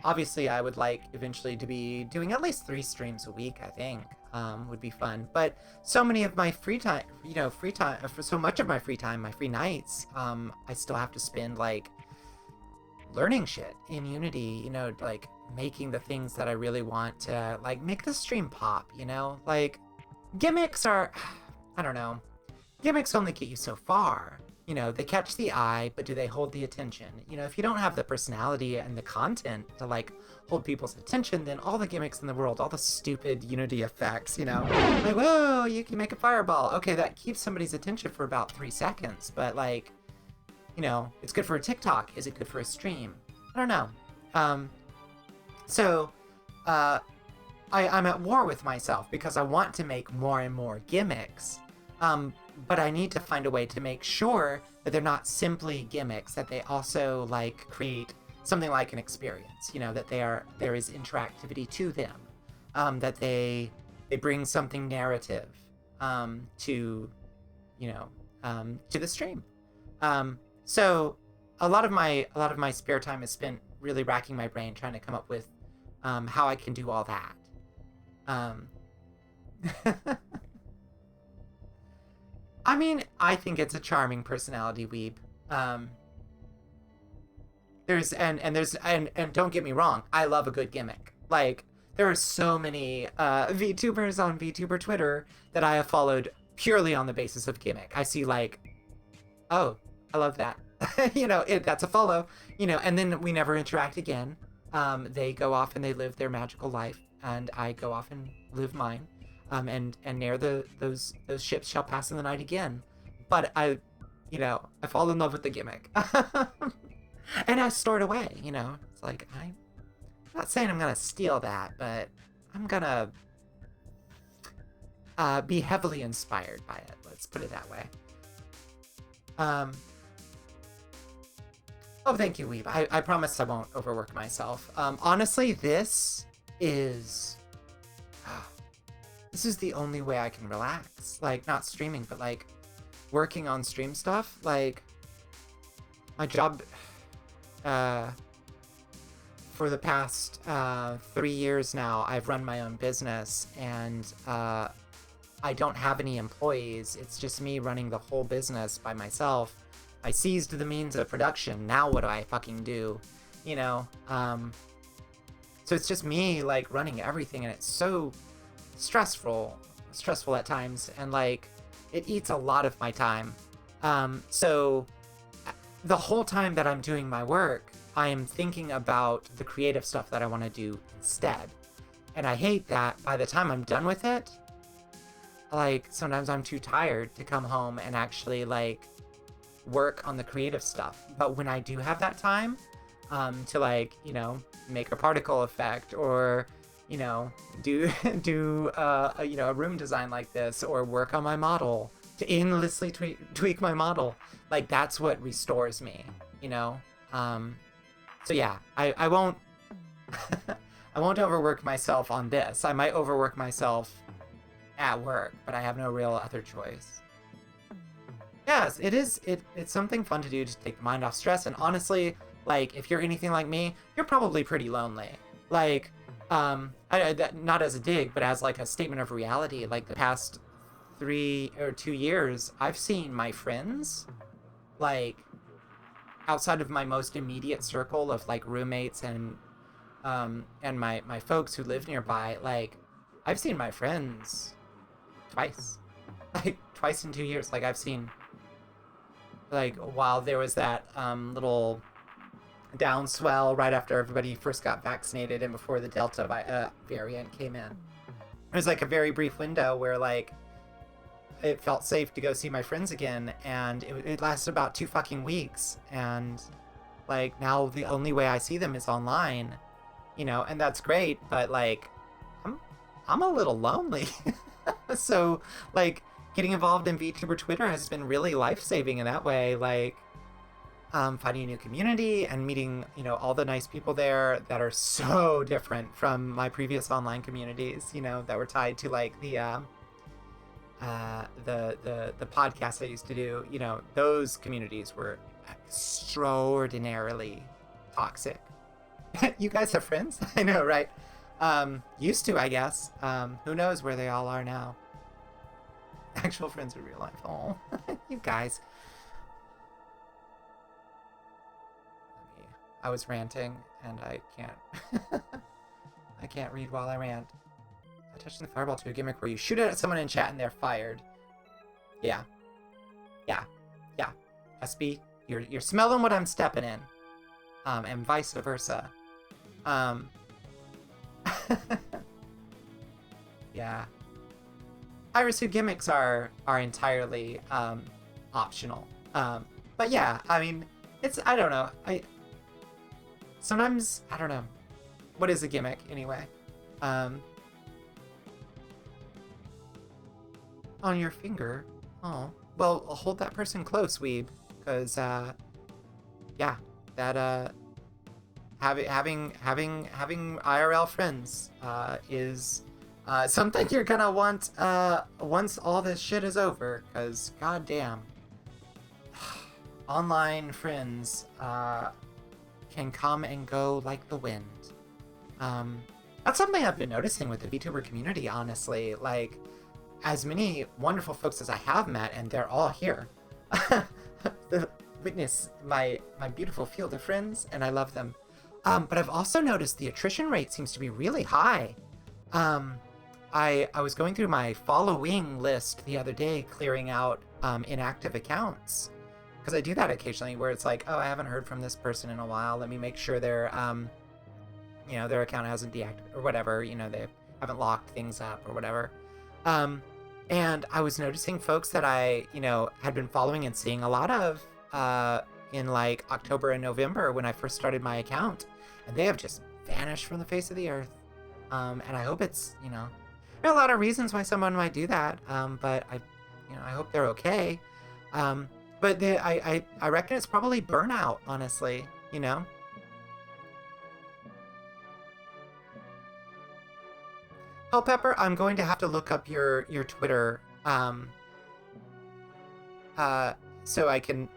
Speaker 1: Obviously, I would like eventually to be doing at least 3 streams a week, I think. Would be fun. But so many of my free time, for so much of my free time, my free nights, I still have to spend, like, learning shit in Unity, like, making the things that I really want to, like, make the stream pop, Like, gimmicks are, I don't know. Gimmicks only get you so far. They catch the eye, but do they hold the attention? If you don't have the personality and the content to, like, hold people's attention, then all the gimmicks in the world, all the stupid Unity effects, like, whoa, you can make a fireball. Okay, that keeps somebody's attention for about 3 seconds, but, like, it's good for a TikTok. Is it good for a stream? I don't know. I'm at war with myself because I want to make more and more gimmicks. But I need to find a way to make sure that they're not simply gimmicks, that they also, like, create something like an experience, that there is interactivity to them, that they bring something narrative, to the stream. So a lot of my spare time is spent really racking my brain trying to come up with, how I can do all that. I mean, I think it's a charming personality, Weeb. And don't get me wrong, I love a good gimmick. Like, there are so many VTubers on VTuber Twitter that I have followed purely on the basis of gimmick. I see, like, oh, I love that. That's a follow, and then we never interact again. They go off and they live their magical life, and I go off and live mine. And ne'er those ships shall pass in the night again. But I fall in love with the gimmick. And I store it away, It's like, I'm not saying I'm gonna steal that, but I'm gonna be heavily inspired by it. Let's put it that way. Oh, thank you, Weeb. I promise I won't overwork myself. Honestly, this is the only way I can relax. Like, not streaming, but like working on stream stuff. Like, my job for the past 3 years now, I've run my own business, and I don't have any employees. It's just me running the whole business by myself. I seized the means of production. Now what do I fucking do? So it's just me, like, running everything, and it's so stressful at times, and like it eats a lot of my time. So the whole time that I'm doing my work, I am thinking about the creative stuff that I want to do instead. And I hate that by the time I'm done with it, like, sometimes I'm too tired to come home and actually, like, work on the creative stuff. But when I do have that time, to, like, make a particle effect, or, do a room design like this, or work on my model, to endlessly tweak my model, like, that's what restores me, So yeah, I won't I won't overwork myself on this. I might overwork myself at work, but I have no real other choice. Yes, it's something fun to do to take the mind off stress. And honestly, like, if you're anything like me, you're probably pretty lonely. Like, not as a dig, but as like a statement of reality. Like, the past 3 or 2 years, I've seen my friends, like, outside of my most immediate circle of, like, roommates and my folks who live nearby, like, I've seen my friends twice. Like, twice in 2 years. Like, I've seen, like, while there was that little downswell right after everybody first got vaccinated and before the Delta variant came in. It was like a very brief window where, like, it felt safe to go see my friends again, and it lasted about 2 fucking weeks, and, like, now the only way I see them is online, and that's great, but, like, I'm a little lonely. So, like, getting involved in VTuber Twitter has been really life-saving in that way, like, finding a new community and meeting, all the nice people there that are so different from my previous online communities, that were tied to, like, the podcast I used to do. Those communities were extraordinarily toxic. You guys have friends? I know, right? Used to, I guess. Who knows where they all are now? Actual friends in real life. Oh, you guys. I was ranting, and I can't. I can't read while I rant. Touching the fireball to a gimmick where you shoot it at someone in chat and they're fired. Yeah. SB, you're smelling what I'm stepping in. And vice versa. Yeah. Irisu gimmicks are entirely optional. But yeah, I mean, I don't know. Sometimes, I don't know. What is a gimmick, anyway? On your finger? Oh. Well, hold that person close, Weeb. Because, yeah. That, having IRL friends, is, something you're gonna want, once all this shit is over. Because, goddamn. Online friends, can come and go like the wind. That's something I've been noticing with the VTuber community, honestly. Like, as many wonderful folks as I have met, and they're all here. Witness my beautiful field of friends, and I love them. But I've also noticed the attrition rate seems to be really high. I was going through my following list the other day, clearing out inactive accounts, because I do that occasionally where it's like, oh, I haven't heard from this person in a while. Let me make sure their their account hasn't deactivated or whatever. They haven't locked things up or whatever. And I was noticing folks that I had been following and seeing a lot of in like October and November when I first started my account, and they have just vanished from the face of the earth. And I hope it's there are a lot of reasons why someone might do that. But I hope they're okay. But I reckon it's probably burnout, honestly. Oh, Pepper, I'm going to have to look up your Twitter, so I can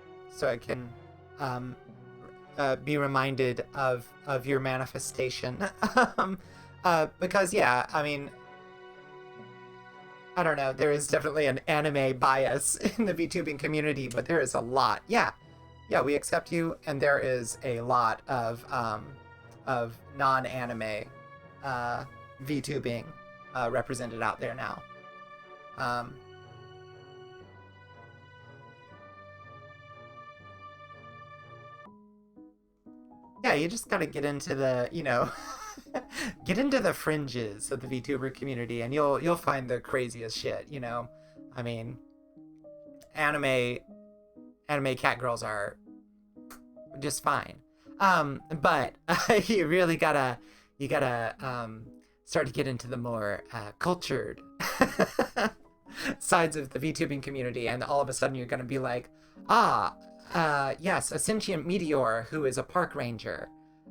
Speaker 1: be reminded of your manifestation. Because yeah, I mean, I don't know, there is definitely an anime bias in the VTubing community, but there is a lot. Yeah, we accept you, and there is a lot of non-anime VTubing represented out there now. Yeah, you just gotta get into the, get into the fringes of the VTuber community, and you'll find the craziest shit. I mean, anime catgirls are just fine. But you really gotta start to get into the more cultured sides of the VTubing community, and all of a sudden you're gonna be like, yes, a sentient meteor who is a park ranger.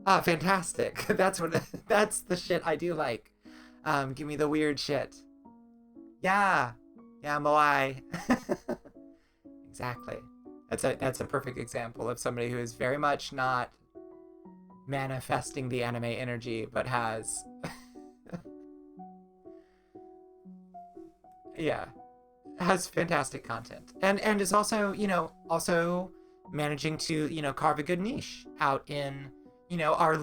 Speaker 1: Ah, fantastic. That's the shit I do like. Give me the weird shit. Yeah, Moai. Exactly. That's a perfect example of somebody who is very much not manifesting the anime energy, but has has fantastic content, and is also also managing to carve a good niche out in our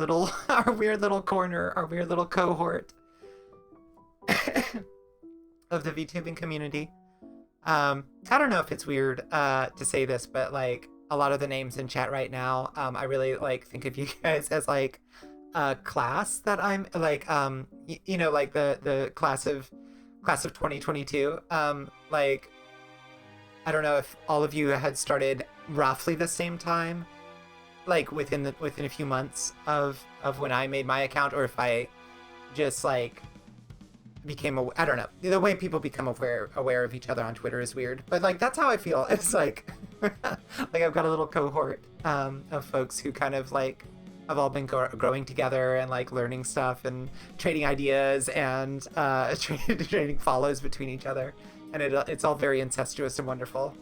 Speaker 1: weird little corner, our weird little cohort of the VTubing community. I don't know if it's weird to say this, but like a lot of the names in chat right now, I really like think of you guys as like a class that I'm like like the class of 2022. Like I don't know if all of you had started roughly the same time, like within a few months of when I made my account, or if I just like became I don't know. The way people become aware of each other on Twitter is weird, but like that's how I feel. It's like like I've got a little cohort of folks who kind of like have all been growing together and like learning stuff and trading ideas and trading follows between each other, and it's all very incestuous and wonderful.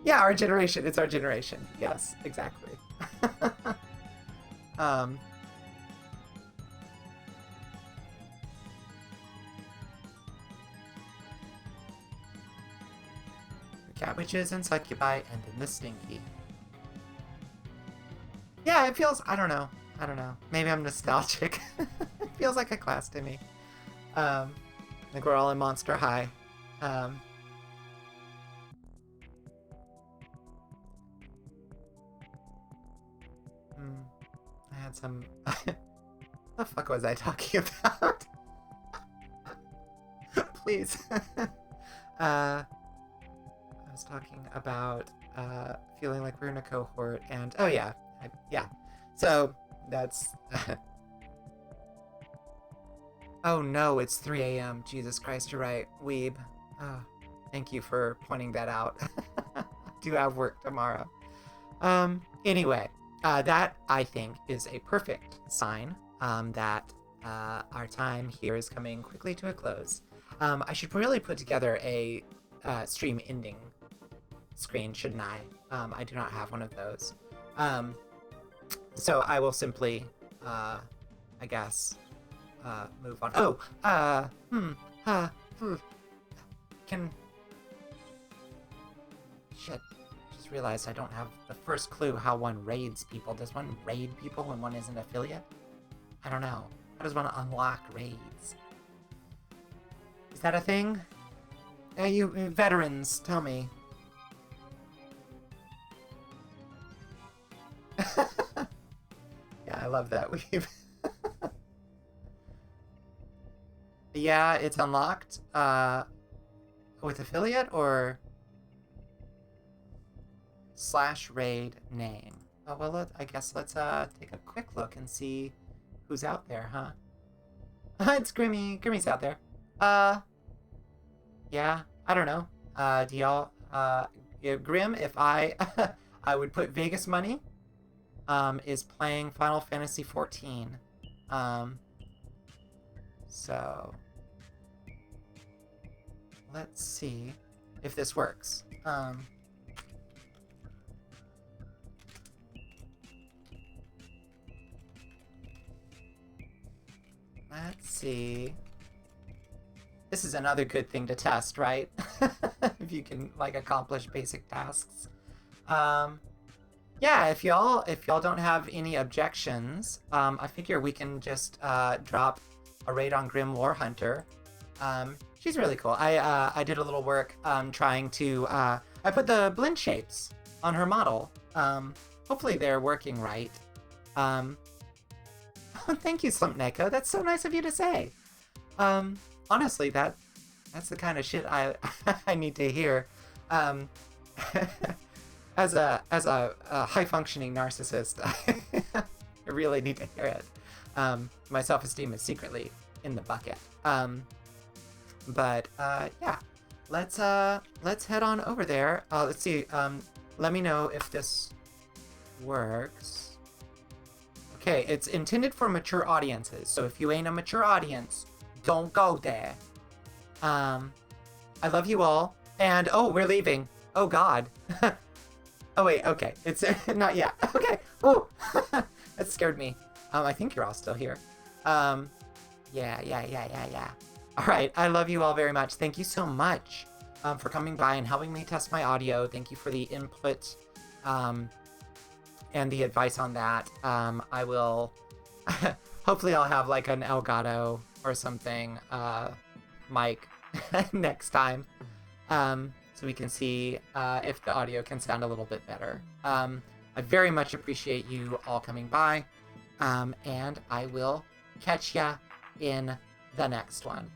Speaker 1: Yeah, our generation. It's our generation. Yes, exactly. Cat witches and succubi, and then the stinky. Yeah, it feels. I don't know. Maybe I'm nostalgic. It feels like a class to me. Like we're all in Monster High. I had some. The fuck was I talking about? Please. I was talking about feeling like we're in a cohort, and oh yeah, So that's. Oh no, it's 3 a.m. Jesus Christ, you're right, weeb. Oh, thank you for pointing that out. I do have work tomorrow. Anyway, that I think is a perfect sign that our time here is coming quickly to a close. I should really put together a stream ending screen, shouldn't I? I do not have one of those. So I will simply, I guess, move on. Oh, shit. Just realized I don't have the first clue how one raids people. Does one raid people when one is an affiliate? I don't know. How does one unlock raids? Is that a thing? You veterans, tell me. Yeah, I love that we've. Yeah, it's unlocked. With affiliate or slash raid name. Oh well, I guess let's take a quick look and see who's out there, huh? It's Grimmy. Grimmy's out there. Uh, yeah. I don't know. Do y'all? Yeah, Grim. If I, I would put Vegas money. Is playing Final Fantasy 14. Um, so let's see if this works. Let's see. This is another good thing to test, right? If you can like accomplish basic tasks. Yeah, if y'all don't have any objections, I figure we can just drop a raid on Grim Warhunter. She's really cool. I did a little work trying to I put the blend shapes on her model. Hopefully they're working right. Thank you, Slumpneko. That's so nice of you to say. Honestly, that's the kind of shit I I need to hear. As a high functioning narcissist, I really need to hear it. My self esteem is secretly in the bucket. But yeah, let's head on over there. Let's see. Let me know if this works. Okay, it's intended for mature audiences. So if you ain't a mature audience, don't go there. I love you all. And oh, we're leaving. Oh God. Oh wait, okay. It's not yet. Okay. Oh, that scared me. I think you're all still here. Yeah. All right. I love you all very much. Thank you so much for coming by and helping me test my audio. Thank you for the input and the advice on that. I will. Hopefully, I'll have like an Elgato or something mic next time. So we can see if the audio can sound a little bit better. I very much appreciate you all coming by, and I will catch ya in the next one.